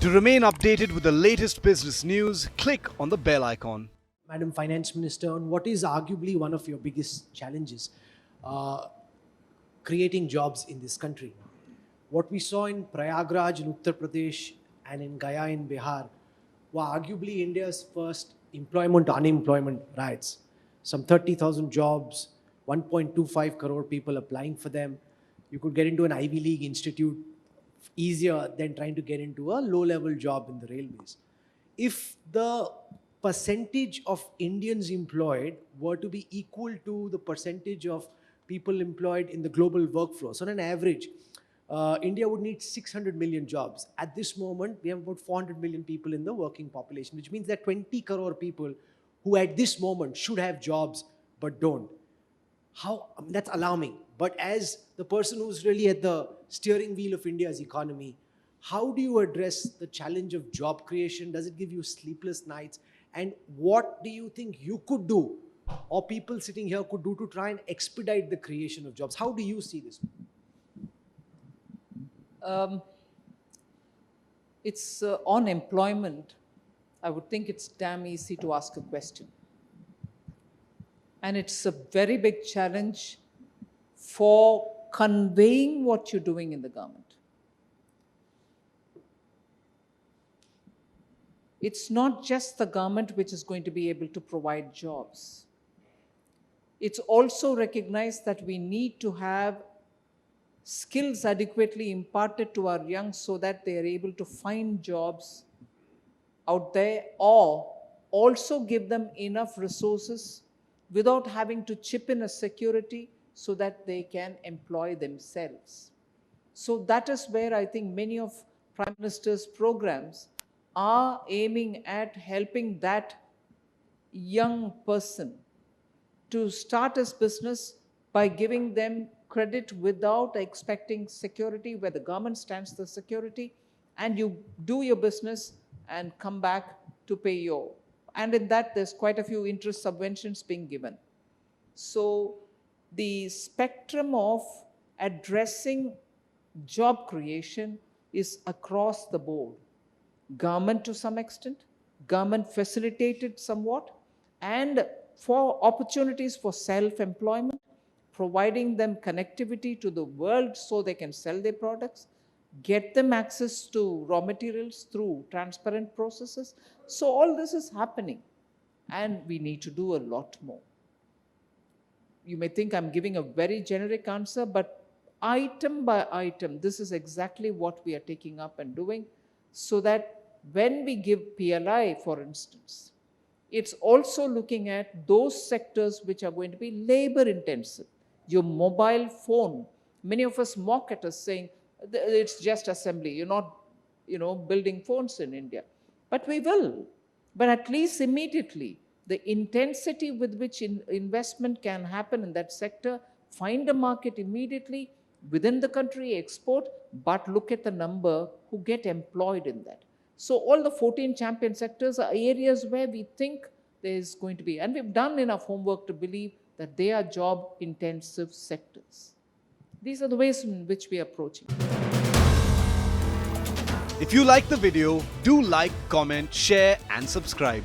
To remain updated with the latest business news, click on the bell icon. Madam Finance Minister, on what is arguably one of your biggest challenges, creating jobs in this country. What we saw in Prayagraj in Uttar Pradesh and in Gaya in Bihar were arguably India's first employment-unemployment riots. Some 30,000 jobs, 1.25 crore people applying for them. You could get into an Ivy League institute easier than trying to get into a low-level job in the railways. If the percentage of Indians employed were to be equal to the percentage of people employed in the global workforce, on an average, India would need 600 million jobs. At this moment, we have about 400 million people in the working population, which means that 20 crore people who at this moment should have jobs but don't. That's alarming. But as the person who's really at the steering wheel of India's economy, how do you address the challenge of job creation? Does it give you sleepless nights? And what do you think you could do, or people sitting here could do, to try and expedite the creation of jobs? How do you see this? It's on employment. I would think it's damn easy to ask a question. And it's a very big challenge for conveying what you're doing in the government. It's not just the government which is going to be able to provide jobs. It's also recognized that we need to have skills adequately imparted to our young so that they are able to find jobs out there, or also give them enough resources without having to chip in a security so that they can employ themselves. So that is where I think many of Prime Minister's programs are aiming at helping that young person to start his business by giving them credit without expecting security, where the government stands the security, and you do your business and come back to pay your. And in that, there's quite a few interest subventions being given. So the spectrum of addressing job creation is across the board. Government to some extent, government facilitated somewhat, and for opportunities for self-employment, providing them connectivity to the world so they can sell their products, get them access to raw materials through transparent processes. So all this is happening, and we need to do a lot more. You may think I'm giving a very generic answer, but item by item, this is exactly what we are taking up and doing, so that when we give PLI, for instance, it's also looking at those sectors which are going to be labor intensive. Your mobile phone, many of us mock at us saying, it's just assembly, you're not building phones in India. But we will. But at least immediately, the intensity with which investment can happen in that sector, find a market immediately, within the country, export, but look at the number who get employed in that. So all the 14 champion sectors are areas where we think there is going to be, and we've done enough homework to believe that they are job-intensive sectors. These are the ways in which we are approaching. If you like the video, do like, comment, share and subscribe.